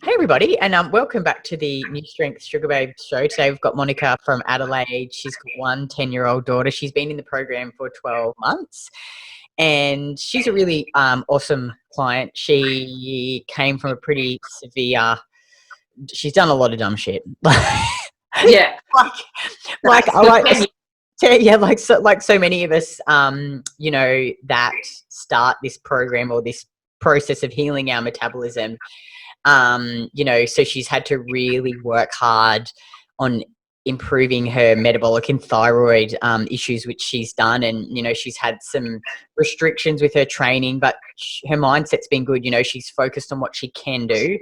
Hey everybody, and welcome back to the New Strength Sugar Babe show. Today we've got Monica from Adelaide. She's got one 10-year-old daughter. She's been in the program for 12 months, and she's a really awesome client. She came from a pretty severe. She's done a lot of dumb shit. Yeah, like so many of us, that start this program or this process of healing our metabolism. So she's had to really work hard on improving her metabolic and thyroid issues, which she's done. And, she's had some restrictions with her training, but her mindset's been good. She's focused on what she can do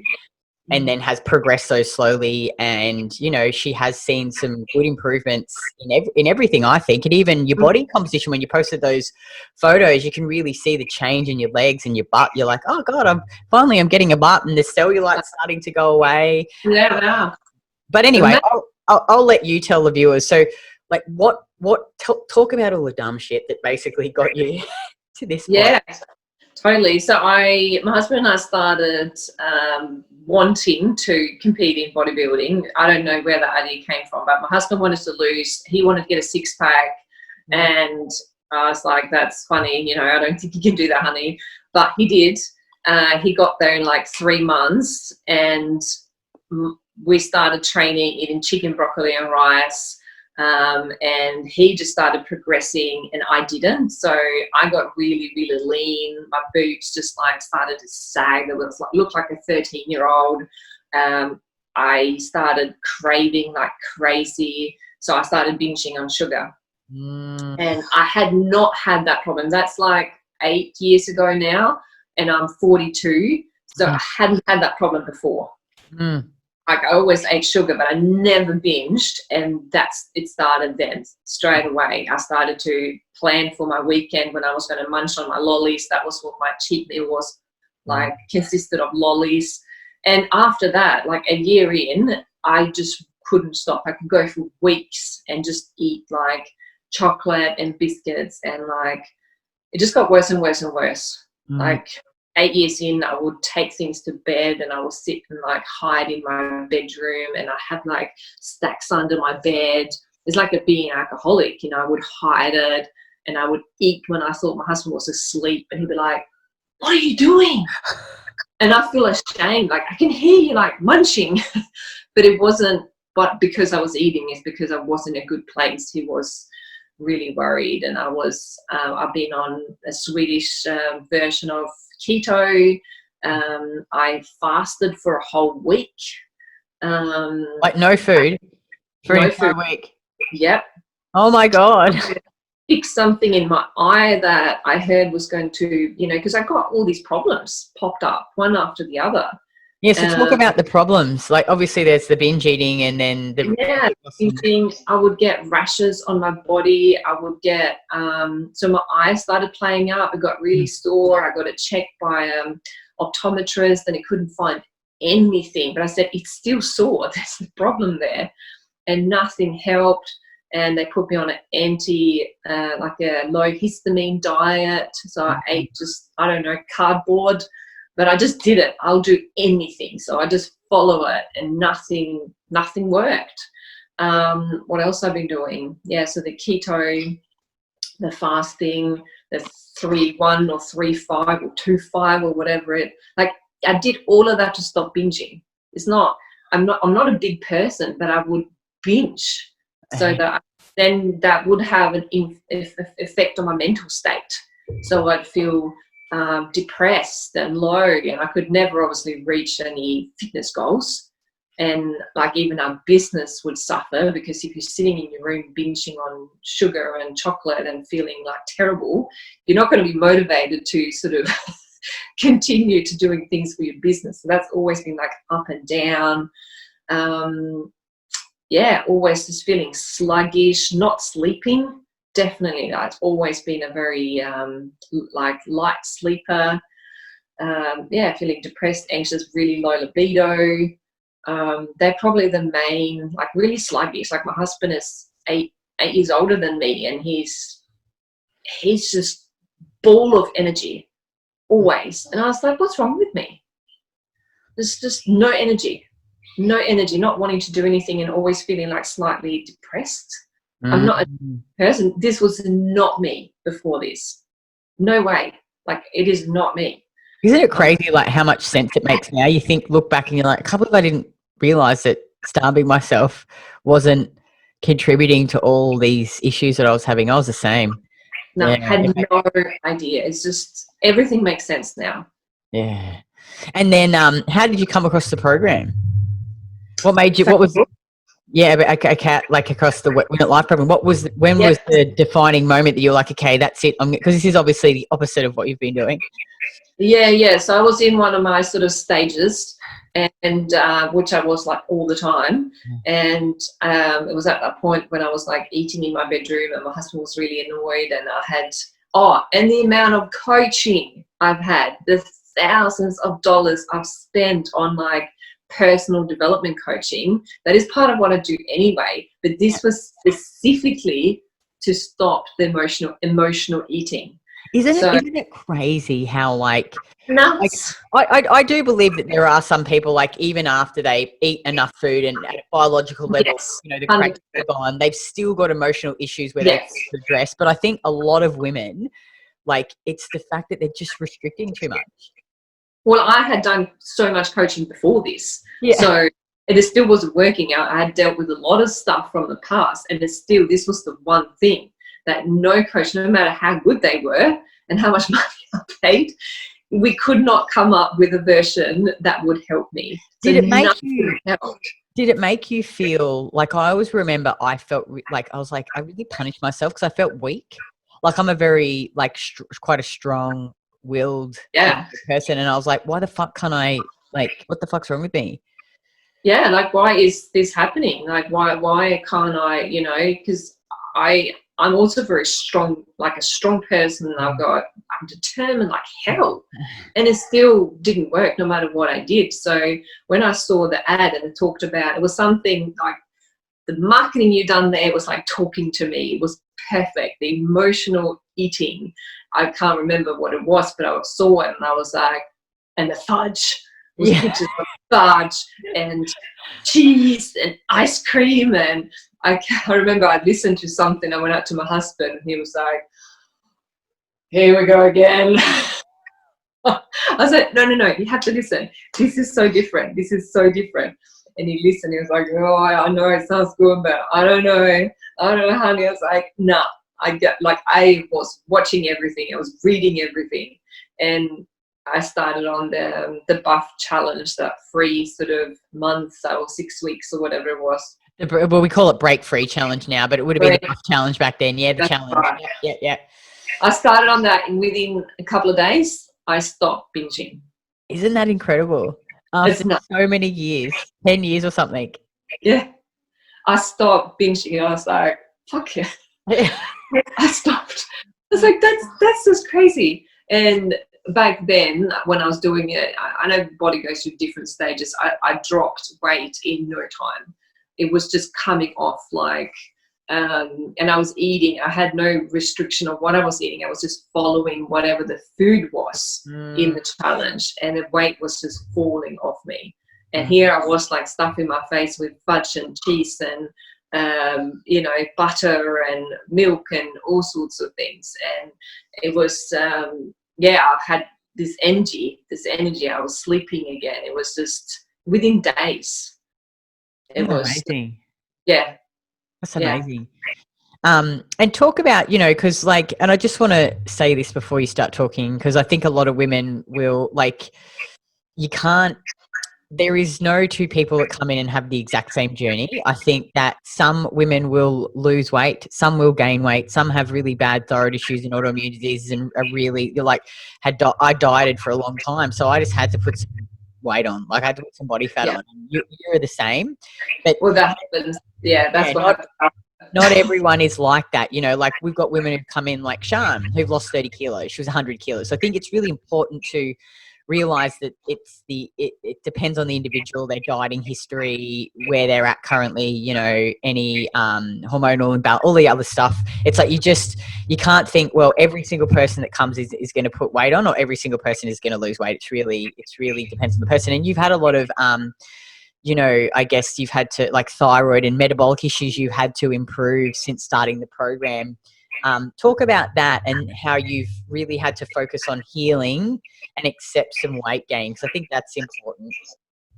and then has progressed so slowly. And, she has seen some good improvements in everything, I think. And even your body composition, when you posted those photos, you can really see the change in your legs and your butt. You're like, oh God, I'm getting a butt, and the cellulite's starting to go away. Yeah, wow. But anyway, I'll let you tell the viewers. So like talk about all the dumb shit that basically got you to this point. Yeah, totally. So my husband and I started wanting to compete in bodybuilding. I don't know where the idea came from, but my husband wanted to get a six-pack, and I was like, that's funny, I don't think you can do that, honey. But he did. He got there in like 3 months, and we started training, eating chicken, broccoli and rice. And he just started progressing and I didn't. So I got really, really lean. My boobs just like started to sag. It looked like a 13-year-old. I started craving like crazy. So I started binging on sugar. And I had not had that problem. That's like 8 years ago now, and I'm 42. So I hadn't had that problem before. Like I always ate sugar, but I never binged, and it started then straight away. I started to plan for my weekend when I was going to munch on my lollies. That was what my cheat meal was, like consisted of lollies. And after that, like a year in, I just couldn't stop. I could go for weeks and just eat like chocolate and biscuits, and like it just got worse and worse and worse. Like 8 years in, I would take things to bed and I would sit and like hide in my bedroom, and I had like stacks under my bed. It's like being an alcoholic, I would hide it, and I would eat when I thought my husband was asleep, and he'd be like, what are you doing? And I feel ashamed, like I can hear you like munching. But it wasn't because I was eating, it's because I wasn't in a good place. He was really worried, and I've been on a Swedish version of keto. I fasted for a whole week. Like no food for an entire week. Yep. Oh my God. Fixed something in my eye that I heard was going to, because I got all these problems popped up one after the other. Yeah, so talk about the problems. Like obviously there's the binge eating, and then eating. I would get rashes on my body. I would get so my eyes started playing up. It got really sore. I got it checked by optometrist, and it couldn't find anything. But I said, it's still sore. There's the problem there, and nothing helped. And they put me on an like a low histamine diet. So I ate just, cardboard. But I just did it. I'll do anything. So I just follow it, and nothing worked. What else I've been doing? Yeah, so the keto, the fasting, the 3-1 or 3-5 or 2-5 or whatever like I did all of that to stop binging. I'm not a big person, but I would binge. So that would have an effect on my mental state. So I'd feel depressed and low, and I could never obviously reach any fitness goals, and like even our business would suffer, because if you're sitting in your room binging on sugar and chocolate and feeling like terrible, you're not going to be motivated to sort of continue to doing things for your business. So that's always been like up and down. Always just feeling sluggish, not sleeping. Definitely, it's always been a very like light sleeper. Feeling depressed, anxious, really low libido. They're probably the main, like really sluggish. Like my husband is 8 years older than me, and he's just ball of energy always. And I was like, what's wrong with me? There's just no energy, not wanting to do anything and always feeling like slightly depressed. I'm not a person. This was not me before this. No way. Like, it is not me. Isn't it crazy, like, how much sense it makes now? You think, look back and you're like, I can't believe I didn't realize that starving myself wasn't contributing to all these issues that I was having. I was the same. No, I had no idea. It's just, everything makes sense now. Yeah. And then how did you come across the program? What made you, like across the Win It Life program, was the defining moment that you're like, okay, that's it? Because this is obviously the opposite of what you've been doing. Yeah. So I was in one of my sort of stages, and which I was like all the time. And it was at that point when I was like eating in my bedroom and my husband was really annoyed, and I had, and the amount of coaching I've had, the thousands of dollars I've spent on like personal development coaching. That is part of what I do anyway, but this was specifically to stop the emotional eating. Isn't it crazy how like nuts? I do believe that there are some people, like, even after they eat enough food and at a biological level, you know, the crack is gone, they've still got emotional issues where they have to address. But I think a lot of women, like, it's the fact that they're just restricting too much. Well, I had done so much coaching before this, so it still wasn't working out. I had dealt with a lot of stuff from the past, and this was the one thing that no coach, no matter how good they were and how much money I paid, we could not come up with a version that would help me. Did it make you feel like, I always remember I felt like, I was like, I really punished myself because I felt weak. Like, I'm a very, like, quite a strong willed person, and I was like, why the fuck can't I, like, what the fuck's wrong with me? Yeah, like, why is this happening? Like, why can't I, you know, because I'm also very strong, like a strong person. I'm determined like hell, and it still didn't work no matter what I did. So when I saw the ad and it talked about, it was something like, the marketing you done there was like talking to me. It was perfect. The emotional eating, I can't remember what it was, but I saw it and I was like, and the fudge, pictures of fudge and cheese and ice cream. And I remember I listened to something. I went out to my husband and he was like, here we go again. I said, no, you have to listen. This is so different. This is so different. And he listened. He was like, oh, I know it sounds good, but I don't know, honey. I was like, nah. I was watching everything. I was reading everything. And I started on the buff challenge, that free sort of month or 6 weeks or whatever it was. Well, we call it break free challenge now, but it would have been the buff challenge back then. Yeah, the challenge. Right. Yeah. I started on that, and within a couple of days, I stopped binging. Isn't that incredible? After so many years, 10 years or something. Yeah. I stopped binging, and I was like, fuck yeah. I stopped. I was like, that's just crazy. And back then, when I was doing it, I know the body goes through different stages. I dropped weight in no time. It was just coming off like, and I was eating. I had no restriction of what I was eating. I was just following whatever the food was in the challenge, and the weight was just falling off me. And here I was like stuffing my face with fudge and cheese and you know, butter and milk and all sorts of things. And it was I had this energy. I was sleeping again. It was just within days. It was amazing. Yeah. That's amazing. And talk about, you know, because like, and I just want to say this before you start talking, because I think a lot of women will, like, there is no two people that come in and have the exact same journey. I think that some women will lose weight, some will gain weight, some have really bad thyroid issues and autoimmune diseases, and are really, like, I dieted for a long time, so I just had to put some weight on. Like, I had to put some body fat on. You're the same. But that happens. Yeah, that's what happens. Not everyone is like that. You know, like, we've got women who've come in like Shan, who've lost 30 kilos. She was 100 kilos. So I think it's really important to realize that it depends on the individual, their dieting history, where they're at currently, you know, any hormonal imbalance, all the other stuff. It's like you you can't think, well, every single person that comes is going to put weight on, or every single person is going to lose weight. It's really depends on the person. And you've had a lot of, you know, I guess you've had to, like, thyroid and metabolic issues you've had to improve since starting the program. Talk about that and how you've really had to focus on healing and accept some weight gain, because I think that's important.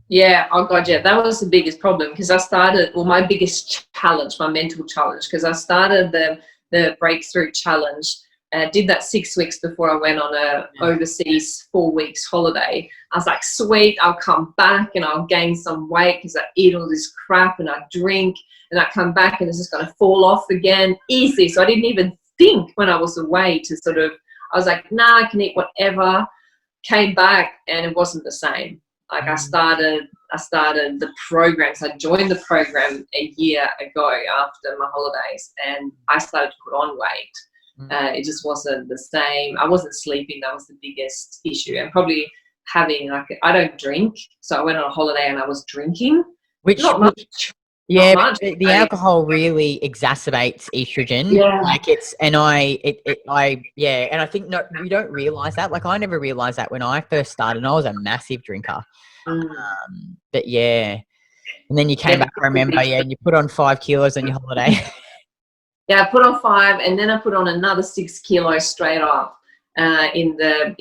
Yeah, oh God, yeah, that was the biggest problem, because I started, well, my biggest challenge, my mental challenge, because I started the breakthrough challenge, did that 6 weeks before I went on a overseas 4 weeks holiday. I was like, sweet, I'll come back and I'll gain some weight because I eat all this crap and I drink, and I come back and it's just going to fall off again. Easy. So I didn't even think when I was away to sort of, I was like, nah, I can eat whatever. Came back and it wasn't the same. Like I started the program. So I joined the program a year ago after my holidays, and I started to put on weight. It just wasn't the same. I wasn't sleeping. That was the biggest issue. And probably having, like, I don't drink. So I went on a holiday and I was drinking. Not much. Yeah, not much. the alcohol really exacerbates estrogen. Yeah. Like and I think we don't realize that. Like, I never realized that when I first started, and I was a massive drinker. But yeah, and then you came back, I remember, and you put on 5 kilos on your holiday. Yeah, I put on 5, and then I put on another 6 kilos straight up in a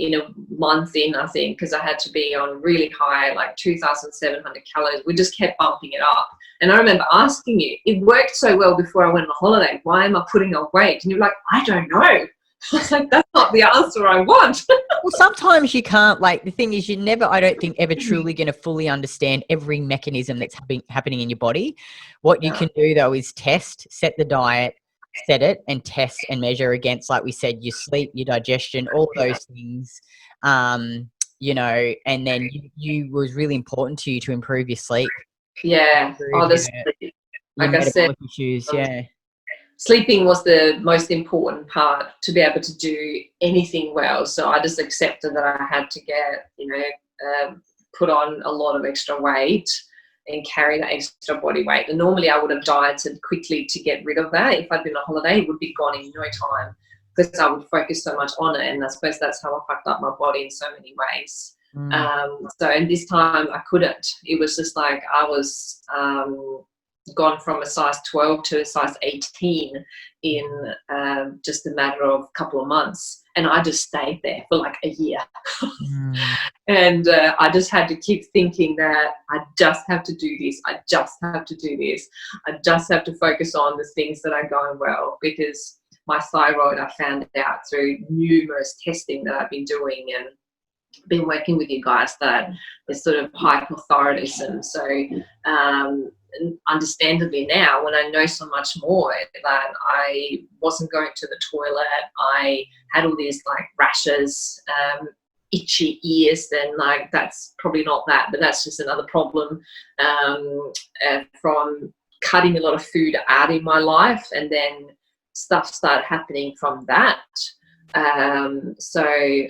month in, I think, because I had to be on really high, like 2,700 calories. We just kept bumping it up. And I remember asking you, it worked so well before I went on holiday, why am I putting on weight? And you're like, I don't know. I was like, that's not the answer I want. Well, sometimes you can't, like, the thing is, you never, I don't think, ever truly going to fully understand every mechanism that's happening in your body. What you can do, though, is set the diet, set it, and test and measure against, like we said, your sleep, your digestion, all those things, you know, and then you was really important to you to improve your sleep. Yeah. Like I said, issues. Yeah. Sleeping was the most important part to be able to do anything well. So I just accepted that I had to get, put on a lot of extra weight and carry that extra body weight. And normally I would have dieted quickly to get rid of that. If I'd been on holiday, it would be gone in no time because I would focus so much on it. And I suppose that's how I fucked up my body in so many ways. And this time I couldn't. It was just like I was gone from a size 12 to a size 18 in just a matter of a couple of months. And I just stayed there for like a year. And I just had to keep thinking that I just have to do this. I just have to do this. I just have to focus on the things that are going well, because my thyroid, I found out through numerous testing that I've been doing and been working with you guys, that there's sort of hypothyroidism. So understandably now, when I know so much more, that I wasn't going to the toilet, I had all these like rashes, itchy ears, then like that's probably not that, but that's just another problem from cutting a lot of food out in my life, and then stuff started happening from that. So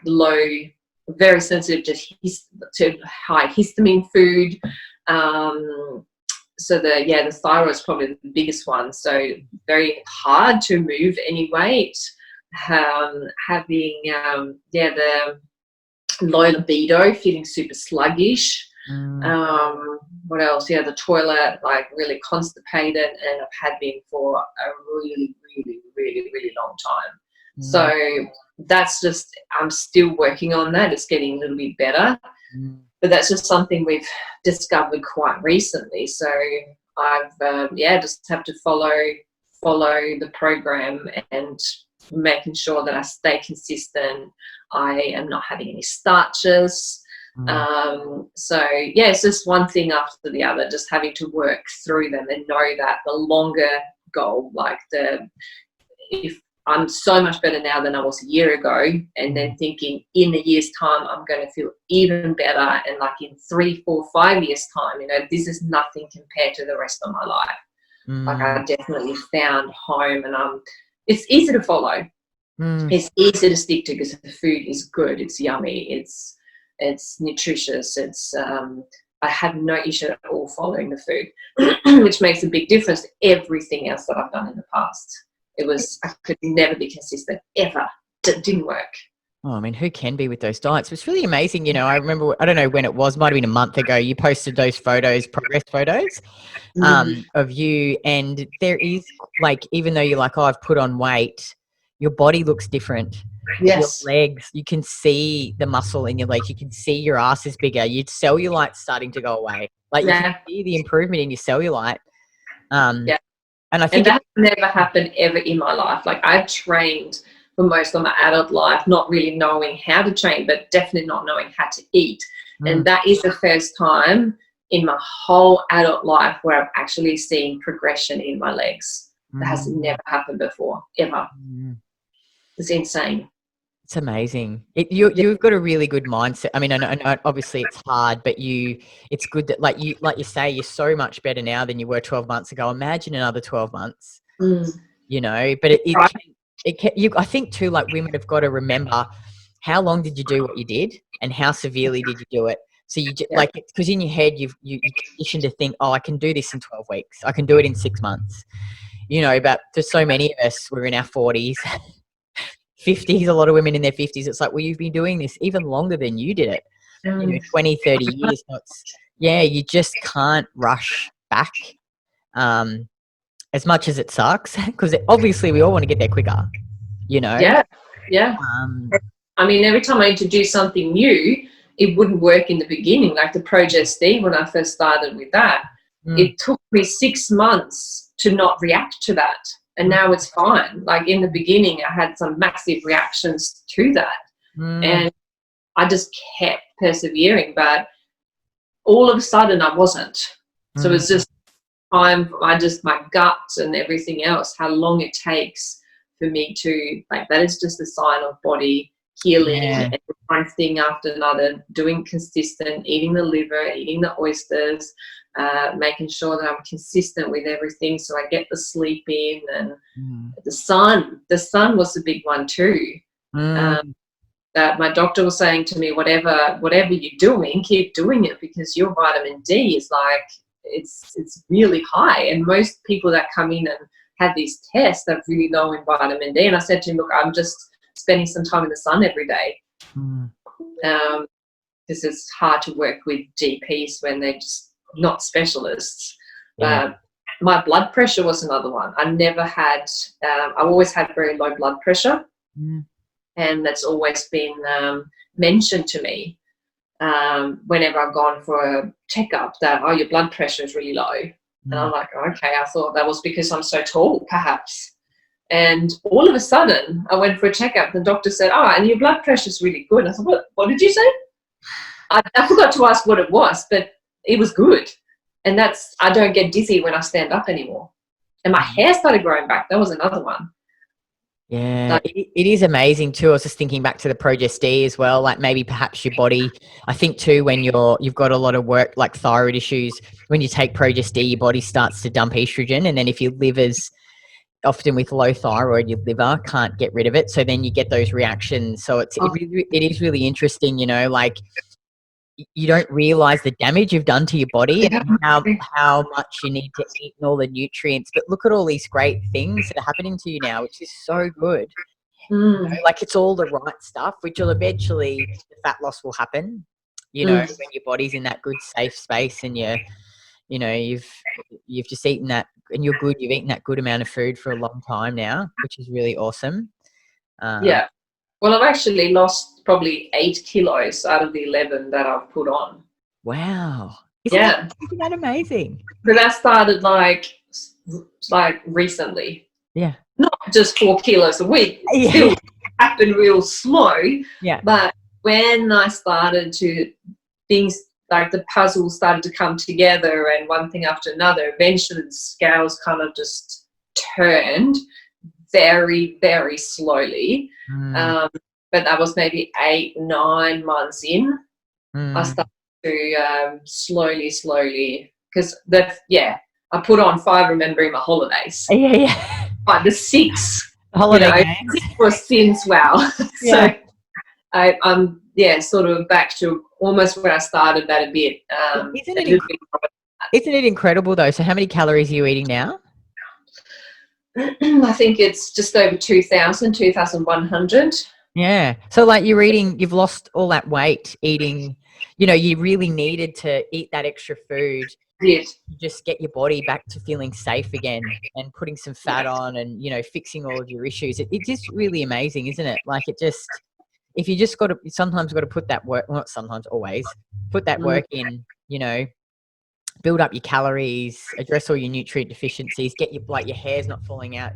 low, very sensitive to high histamine food. So the thyroid is probably the biggest one. So very hard to move any weight. Having the low libido, feeling super sluggish. What else? Yeah, the toilet, like really constipated, and I've had been for a really, really, really, really long time. So that's just, I'm still working on that. It's getting a little bit better, but that's just something we've discovered quite recently. So I've just have to follow the program and making sure that I stay consistent. I am not having any starches. It's just one thing after the other, just having to work through them and know that the longer goal, if I'm so much better now than I was a year ago, and then thinking in a year's time I'm going to feel even better, and like in 3, 4, 5 years time, this is nothing compared to the rest of my life. Like I definitely found home, and it's easy to follow. It's easy to stick to because the food is good, it's yummy, it's nutritious, I have no issue at all following the food, which makes a big difference to everything else that I've done in the past. I could never be consistent ever. It didn't work. Oh, I mean, who can be with those diets? It's really amazing. You know, I remember, I don't know when it was, might have been a month ago, you posted those photos, progress photos of you. And there is like, even though you're like, oh, I've put on weight, your body looks different. Yes. Your legs, you can see the muscle in your legs. You can see your ass is bigger. Your cellulite's starting to go away. Like you can see the improvement in your cellulite. Yeah. And I think that never happened ever in my life. Like I've trained for most of my adult life, not really knowing how to train, but definitely not knowing how to eat. And that is the first time in my whole adult life where I've actually seen progression in my legs. That has never happened before, ever. It's insane. It's amazing. You've got a really good mindset. I mean, I know obviously it's hard, but it's good that like you say, you're so much better now than you were 12 months ago. Imagine another 12 months, you know, but I think too, like women have got to remember how long did you do what you did and how severely did you do it? So like, because in your head, you're conditioned to think, oh, I can do this in 12 weeks. I can do it in 6 months, you know, but for so many of us, we're in our 40s. 50s, a lot of women in their 50s, it's like, well, you've been doing this even longer than you did it, you know, 20, 30 years. So you just can't rush back as much as it sucks, because obviously we all want to get there quicker, you know. I mean, every time I introduce something new, it wouldn't work in the beginning. Like the Project D, when I first started with that, it took me 6 months to not react to that. And now it's fine. Like in the beginning, I had some massive reactions to that. And I just kept persevering. But all of a sudden, I wasn't. So it's just my gut and everything else, how long it takes for me to, like, that is just a sign of body healing and one thing after another, doing consistent, eating the liver, eating the oysters, making sure that I'm consistent with everything so I get the sleep in, and the sun was a big one too. That my doctor was saying to me, whatever you're doing, keep doing it, because your vitamin D is like, it's really high, and most people that come in and have these tests are really low in vitamin D. And I said to him, look, I'm just spending some time in the sun every day. Because it's hard to work with GPs when they're just not specialists. My blood pressure was another one. I never had, I always had very low blood pressure. And that's always been mentioned to me whenever I've gone for a checkup, that, oh, your blood pressure is really low. And I'm like, okay, I thought that was because I'm so tall, perhaps. And all of a sudden, I went for a checkup. The doctor said, oh, and your blood pressure is really good. I thought, what did you say? I forgot to ask what it was, but it was good. And I don't get dizzy when I stand up anymore. And my hair started growing back. That was another one. Yeah, it is amazing too. I was just thinking back to the Project D as well, like maybe perhaps your body, I think too, when you've got a lot of work like thyroid issues, when you take Project D, your body starts to dump estrogen. And then if your liver's often with low thyroid, your liver can't get rid of it. So then you get those reactions. So it is really interesting, you know, like you don't realize the damage you've done to your body and how much you need to eat and all the nutrients. But look at all these great things that are happening to you now, which is so good. You know, like it's all the right stuff, which will eventually, the fat loss will happen, you know, when your body's in that good safe space and you know, you've just eaten that, and you've eaten that good amount of food for a long time now, which is really awesome. Well, I've actually lost probably 8 kilos out of the 11 that I've put on. Wow. Isn't that amazing? But that started like recently. Yeah. Not just 4 kilos a week. It still happened real slow. Yeah. But when I started things like the puzzle started to come together, and one thing after another, eventually the scales kind of just turned very, very slowly. But that was maybe 8-9 months in. I started to slowly, because I put on 5, remembering my holidays. But the 6 holiday was since So I'm sort of back to almost where I started that a bit. Isn't it incredible though? So how many calories are you eating now? I think it's just over 2,100. Yeah. So like you've lost all that weight eating, you really needed to eat that extra food. Yes. Just get your body back to feeling safe again and putting some fat on and, fixing all of your issues. It's just really amazing, isn't it? Like if you just sometimes got to put that work, well, not sometimes, always put that work in, build up your calories, address all your nutrient deficiencies, get your hair's not falling out.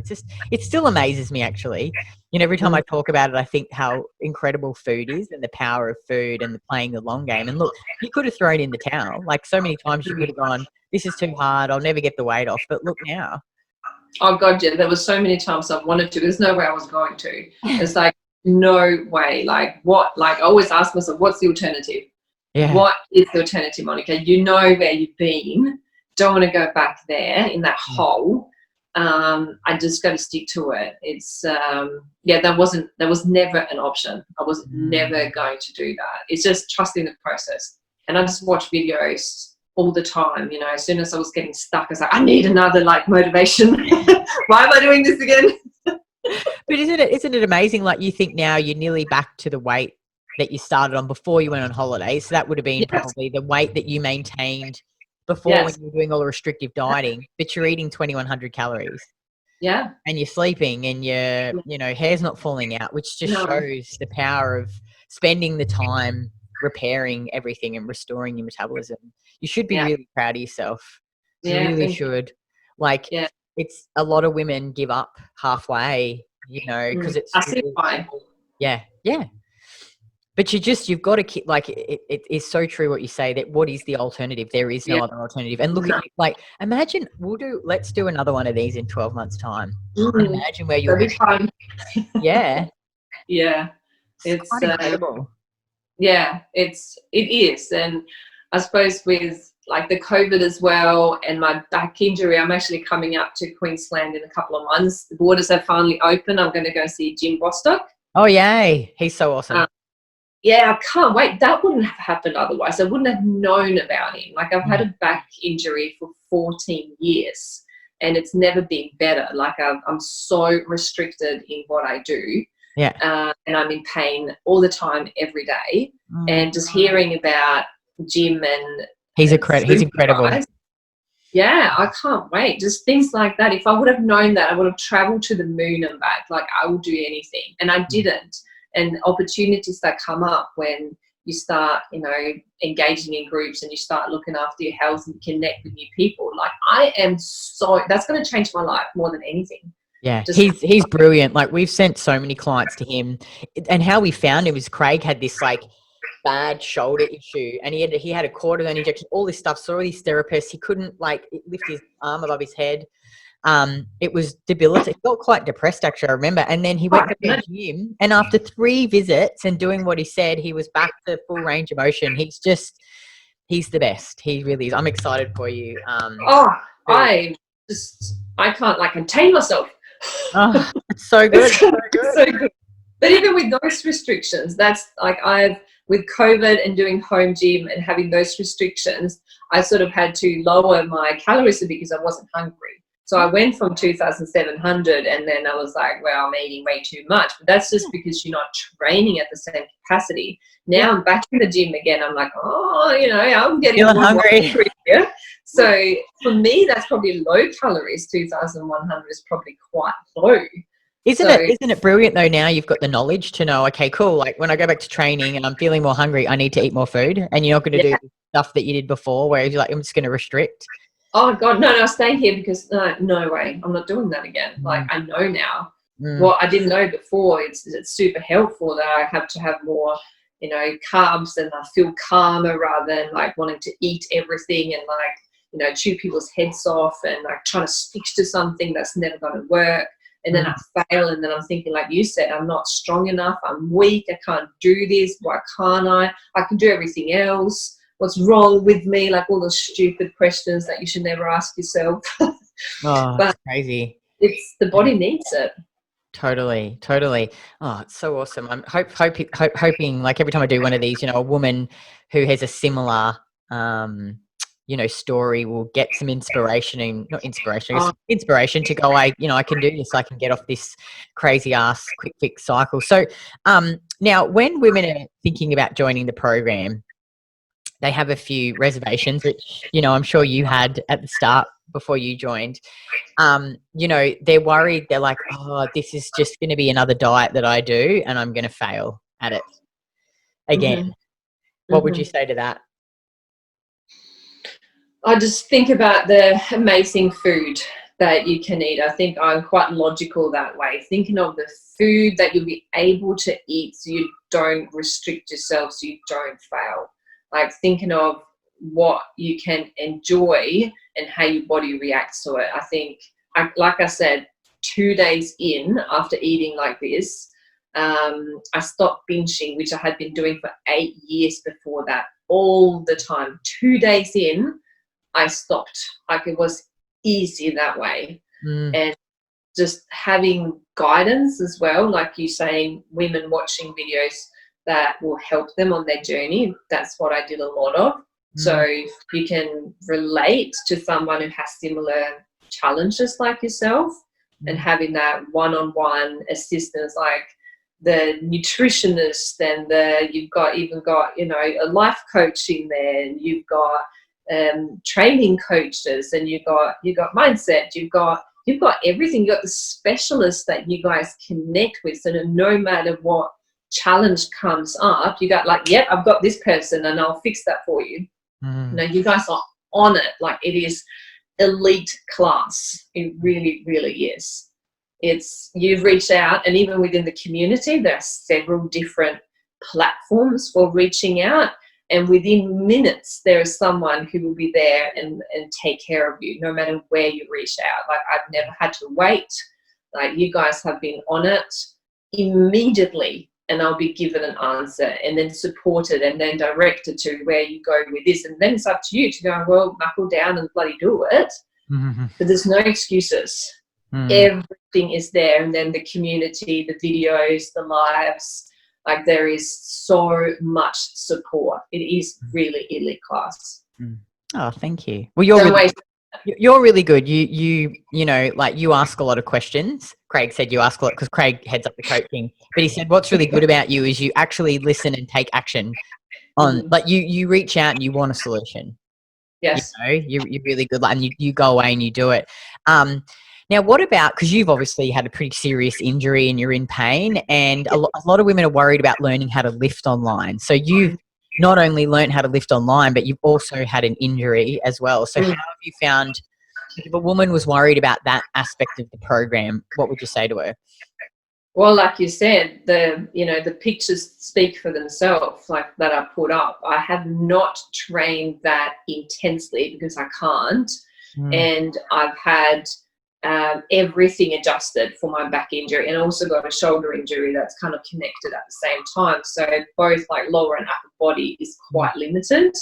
It still amazes me, actually. Every time I talk about it, I think how incredible food is and the power of food and playing the long game. And look, you could have thrown in the towel. Like so many times you could have gone, this is too hard, I'll never get the weight off. But look now. Oh God, yeah, there was so many times I wanted to. There's no way I was going to. It's like, no way. Like what? Like I always ask myself, what's the alternative? Yeah. What is the alternative, Monica? You know where you've been. Don't want to go back there in that hole. I just got to stick to it. It's that was never an option. I was never going to do that. It's just trusting the process. And I just watch videos all the time. As soon as I was getting stuck, I was like, I need another motivation. Why am I doing this again? But isn't it amazing? Like you think now you're nearly back to the weight that you started on before you went on holiday. So that would have been probably the weight that you maintained before when you were doing all the restrictive dieting, but you're eating 2,100 calories. Yeah. And you're sleeping and your hair's not falling out, which just shows the power of spending the time repairing everything and restoring your metabolism. You should be really proud of yourself. You really should. It's a lot of women give up halfway, because it's. I see why. Yeah. Yeah. But you've got to keep, it is so true what you say, that what is the alternative? There is no other alternative. And look at you, imagine let's do another one of these in 12 months time. Imagine where you'll be. Fun. Yeah. Yeah. It's quite incredible. Yeah, it is. And I suppose with the COVID as well and my back injury, I'm actually coming up to Queensland in a couple of months. The borders have finally opened. I'm going to go see Jim Bostock. Oh, yay. He's so awesome. Yeah, I can't wait. That wouldn't have happened otherwise. I wouldn't have known about him. I've had a back injury for 14 years and it's never been better. I'm so restricted in what I do. Yeah. And I'm in pain all the time, every day. And just hearing about Jim and he's incredible. Yeah, I can't wait. Just things like that. If I would have known that, I would have traveled to the moon and back. I will do anything. And I didn't. And opportunities that come up when you start, engaging in groups and you start looking after your health and connect with new people. That's going to change my life more than anything. Yeah, he's brilliant. We've sent so many clients to him, and how we found him is Craig had this bad shoulder issue, and he had a cortisone injection, all this stuff. Saw these therapists, he couldn't lift his arm above his head. It was debilitating. He felt quite depressed, actually, I remember. And then he went to the gym, and after 3 visits and doing what he said, he was back to full range of motion. He's the best. He really is. I'm excited for you. I can't contain myself. Oh, it's so good. So good. But even with those restrictions, that's with COVID and doing home gym and having those restrictions, I sort of had to lower my calories because I wasn't hungry. So I went from 2,700 and then I was like, well, I'm eating way too much. But that's just because you're not training at the same capacity. Now I'm back in the gym again. I'm like, I'm getting hungry. Here. So for me, that's probably low calories. 2,100 is probably quite low. Isn't it brilliant though? Now you've got the knowledge to know, okay, cool. When I go back to training and I'm feeling more hungry, I need to eat more food. And you're not going to do the stuff that you did before where you're I'm just going to restrict. Oh God, no, stay here because no way, I'm not doing that again. I know now. What I didn't know before, it's super helpful that I have to have more, carbs, and I feel calmer rather than wanting to eat everything and chew people's heads off and trying to stick to something that's never going to work. And then I fail, and then I'm thinking, like you said, I'm not strong enough, I'm weak, I can't do this, why can't I? I can do everything else. What's wrong with me? All those stupid questions that you should never ask yourself. Oh, that's crazy. It's the body needs it. Totally. Oh, it's so awesome. I'm hoping every time I do one of these, a woman who has a similar story will get some inspiration, and not inspiration, Oh, inspiration to go, I can do this. I can get off this crazy ass quick fix cycle. So now when women are thinking about joining the program, they have a few reservations, which, I'm sure you had at the start before you joined. They're worried. They're like, oh, this is just going to be another diet that I do and I'm going to fail at it again. What would you say to that? I just think about the amazing food that you can eat. I think I'm quite logical that way, thinking of the food that you'll be able to eat so you don't restrict yourself, so you don't fail. Like thinking of what you can enjoy and how your body reacts to it. I think, like I said, 2 days in after eating like this, I stopped binging, which I had been doing for 8 years before that, all the time. 2 days in, I stopped. Like it was easy that way. And just having guidance as well, like you saying, women watching videos that will help them on their journey. That's what I did a lot of. So you can relate to someone who has similar challenges like yourself, and having that one-on-one assistance, like the nutritionist, and you've got a life coach in there, and you've got training coaches, and you've got mindset, you've got everything. You've got the specialists that you guys connect with, so that no matter what challenge comes up, you got like, yep, I've got this person and I'll fix that for you. You guys are on it. Like it is elite class. It really, really is. You've reached out, and even within the community, there are several different platforms for reaching out. And within minutes, there is someone who will be there and take care of you, no matter where you reach out. Like I've never had to wait. Like you guys have been on it immediately, and I'll be given an answer and then supported and then directed to where you go with this. And then it's up to you to go, well, knuckle down and bloody do it. But there's no excuses. Everything is there. And then the community, the videos, the lives, like there is so much support. It is really elite class. Oh, thank you. Well, you're really good. You ask a lot of questions. Craig said you ask a lot because Craig heads up the coaching, but he said what's really good about you is you actually listen and take action on, like you reach out and you want a solution. Yes. You're really good. And you go away and you do it. Now, what about, because you've obviously had a pretty serious injury and you're in pain, and a lot of women are worried about learning how to lift online. So you've not only learned how to lift online, but you've also had an injury as well. So how have you found, if a woman was worried about that aspect of the program, what would you say to her? Well, like you said, the pictures speak for themselves, like that I put up. I have not trained that intensely because I can't. And I've had everything adjusted for my back injury, and also got a shoulder injury that's kind of connected at the same time. So both like lower and upper body is quite limited.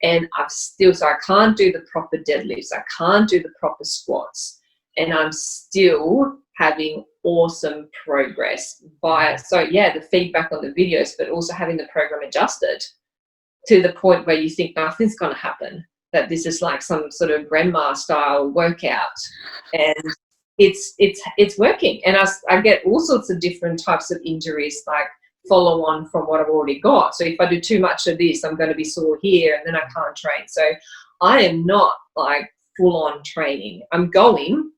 And so I can't do the proper deadlifts. I can't do the proper squats. And I'm still having awesome progress the feedback on the videos, but also having the program adjusted to the point where you think nothing's going to happen, that this is like some sort of grandma style workout, and it's working. And I get all sorts of different types of injuries, like follow on from what I've already got. So if I do too much of this, I'm going to be sore here and then I can't train. So I am not like full on training. I'm going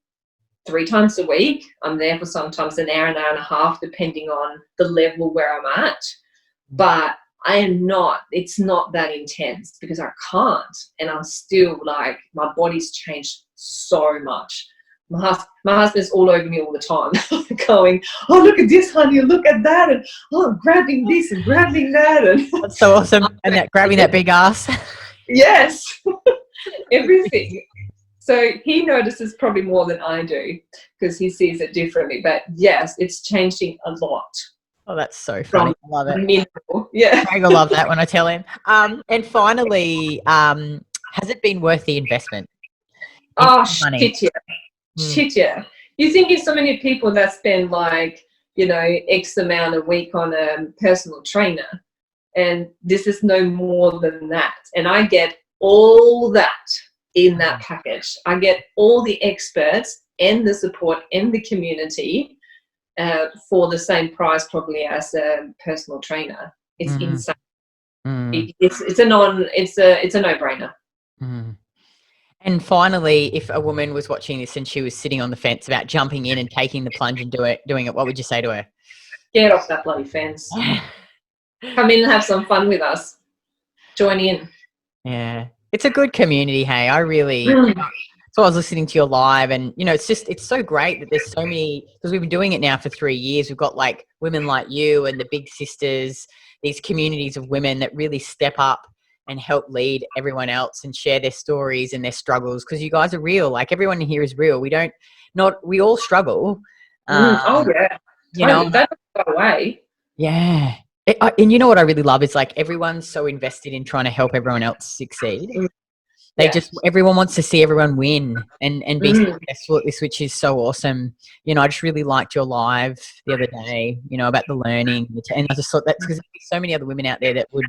3 times a week. I'm there for sometimes an hour and a half, depending on the level where I'm at. But it's not that intense because I can't. And I'm still like, my body's changed so much. My husband's all over me all the time going, oh, look at this, honey, look at that. And oh, I'm grabbing this and grabbing that. And that's so awesome. And that grabbing that big ass. Yes. Everything. So he notices probably more than I do because he sees it differently. But yes, it's changing a lot. Oh, that's so funny. I love it. Yeah. Craig will love that when I tell him. And finally, has it been worth the investment? Oh, shit, yeah. Shit, yeah. You think of so many people that spend like, X amount a week on a personal trainer, and this is no more than that. And I get all that in that package. I get all the experts and the support and the community for the same price probably as a personal trainer. It's insane. It's a no-brainer. And finally, if a woman was watching this and she was sitting on the fence about jumping in and taking the plunge and doing it, what would you say to her? Get off that bloody fence. Come in and have some fun with us. Join in. Yeah. It's a good community, hey. I really so I was listening to your live, and it's so great that there's so many, because we've been doing it now for 3 years. We've got like women like you and the big sisters, these communities of women that really step up and help lead everyone else and share their stories and their struggles, because you guys are real. Like, everyone here is real. We all struggle. Oh yeah. That doesn't go away. Yeah. And you know what I really love is, like, everyone's so invested in trying to help everyone else succeed. Everyone wants to see everyone win and be successful at this, which is so awesome. I just really liked your live the other day, about the learning. And I just thought that's because there's so many other women out there that would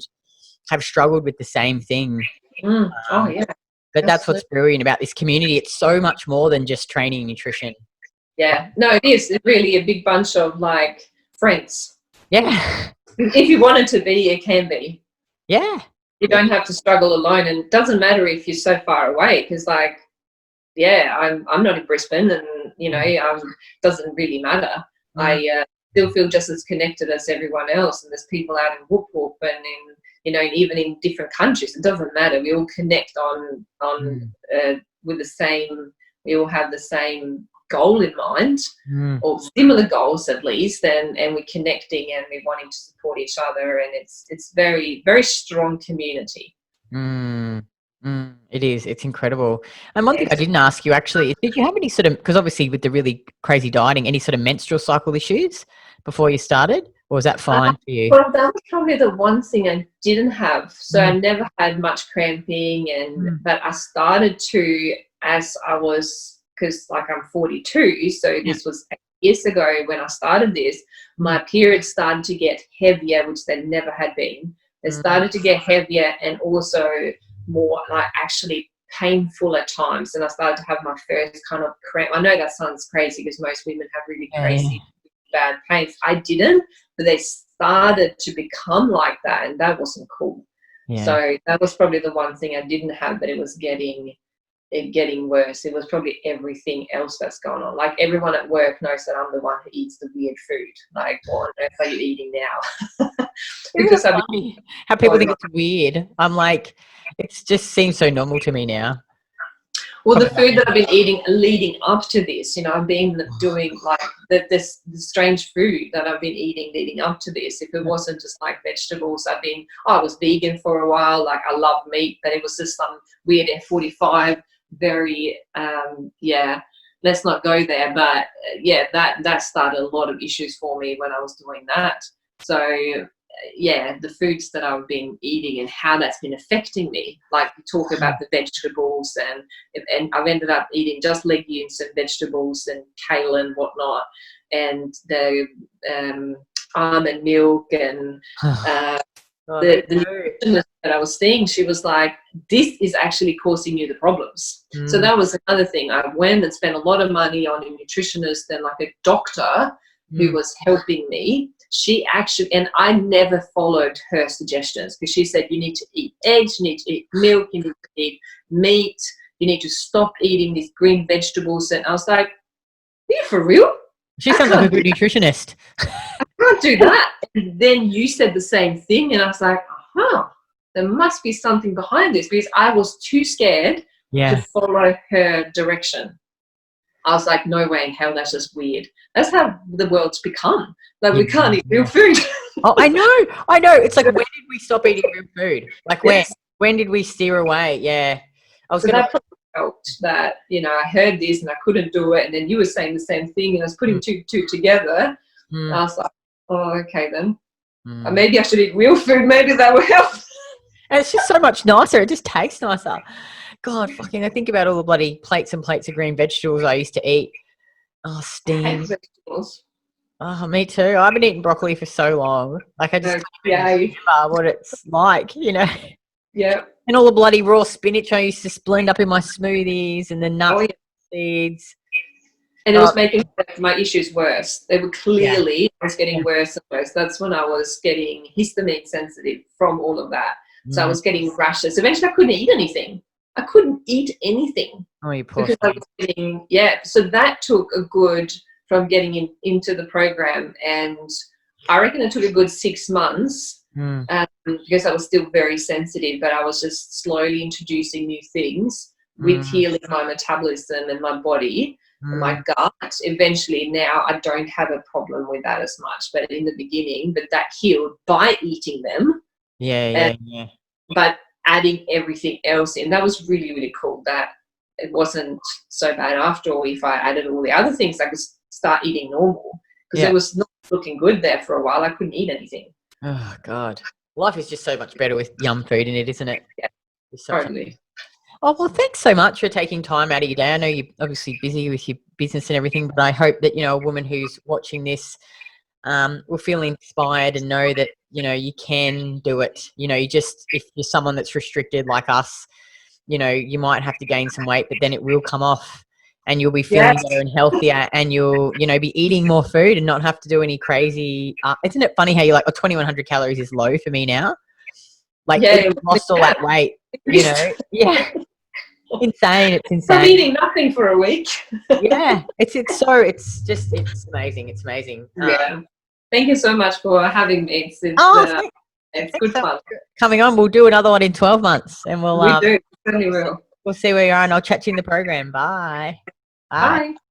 have struggled with the same thing. Oh yeah. But that's what's brilliant about this community. It's so much more than just training and nutrition. Yeah. No, it is really a big bunch of like friends. Yeah. If you want it to be, it can be. Yeah. You don't have to struggle alone, and it doesn't matter if you're so far away, because like, yeah, I'm not in Brisbane, and doesn't really matter. I still feel just as connected as everyone else, and there's people out in Whoop Whoop and in even in different countries. It doesn't matter. We all connect with the same. We all have the same goal in mind, or similar goals at least, and we're connecting and we're wanting to support each other, and it's very, very strong community. It is. It's incredible. And one thing I didn't ask you actually, did you have any sort of, because obviously with the really crazy dieting, any sort of menstrual cycle issues before you started, or was that fine for you? Well, that was probably the one thing I didn't have. So I never had much cramping, but I started to, as I was, because like I'm 42, so this was 8 years ago when I started this, my periods started to get heavier, which they never had been. They started to get heavier and also more like actually painful at times. And I started to have my first kind of cramp. I know that sounds crazy because most women have really crazy, bad pains. I didn't, but they started to become like that, and that wasn't cool. Yeah. So that was probably the one thing I didn't have, but it was getting worse. It was probably everything else that's going on. Like, everyone at work knows that I'm the one who eats the weird food. Like, what on earth are you eating now? Because funny how people think it's weird. I'm like, it just seems so normal to me now. Well, the food that I've been eating leading up to this, I've been doing like the strange food that I've been eating leading up to this. If it wasn't just like vegetables, I was vegan for a while. Like, I love meat, but it was just some weird F45, very, let's not go there. But that started a lot of issues for me when I was doing that. So the foods that I've been eating and how that's been affecting me, like you talk about the vegetables, and I've ended up eating just legumes and vegetables and kale and whatnot, and the almond milk, and the nutritionist that I was seeing, she was like, this is actually causing you the problems. So that was another thing. I went and spent a lot of money on a nutritionist and like a doctor who was helping me. She actually, and I never followed her suggestions, because she said, you need to eat eggs, you need to eat milk, you need to eat meat, you need to stop eating these green vegetables. And I was like, are you for real? She sounds like a good nutritionist. I can't do that. And then you said the same thing, and I was like, there must be something behind this, because I was too scared to follow her direction. I was like, no way in hell, that's just weird. That's how the world's become. Like, we can't eat real food. Oh, I know. It's like, when did we stop eating real food? Like, when did we steer away? Yeah. That probably helped that, I heard this and I couldn't do it. And then you were saying the same thing, and I was putting two together. And I was like, oh, okay then. Maybe I should eat real food. Maybe that will help. And it's just so much nicer. It just tastes nicer. God, fucking, I think about all the bloody plates and plates of green vegetables I used to eat. Oh, steam. Vegetables. Oh, me too. I haven't eaten broccoli for so long. Like, I just don't remember what it's like, Yeah. And all the bloody raw spinach I used to blend up in my smoothies, and the nuts, seeds. And it was making my issues worse. They were clearly, I was getting Yeah. worse and worse. That's when I was getting histamine sensitive from all of that. So I was getting rashes. Eventually I couldn't eat anything. I couldn't eat anything. Oh, you poor because I was getting, so that took a good, from getting into the program, and I reckon it took a good 6 months because I was still very sensitive, but I was just slowly introducing new things with healing my metabolism and my body and my gut. Eventually now I don't have a problem with that as much, but in the beginning, but that healed by eating them. But adding everything else in, that was really, really cool. That it wasn't so bad after all. If I added all the other things, I could start eating normal, because it was not looking good there for a while. I couldn't eat anything. Oh God, life is just so much better with yum food in it, isn't it? Yeah, totally. Oh, well, thanks so much for taking time out of your day. I know you're obviously busy with your business and everything, but I hope that, a woman who's watching this will feel inspired and know that, you can do it. If you're someone that's restricted like us, you might have to gain some weight, but then it will come off and you'll be feeling better and healthier, and you'll, be eating more food and not have to do any crazy. Isn't it funny how you're like, 2,100 calories is low for me now? Like, you've lost all that weight, Yeah. Insane. It's insane. I'm eating nothing for a week. It's amazing. It's amazing. Thank you so much for having me. It's good fun. Coming on, we'll do another one in 12 months, and we'll certainly will. We'll see where you are, and I'll chat to you in the program. Bye. Bye.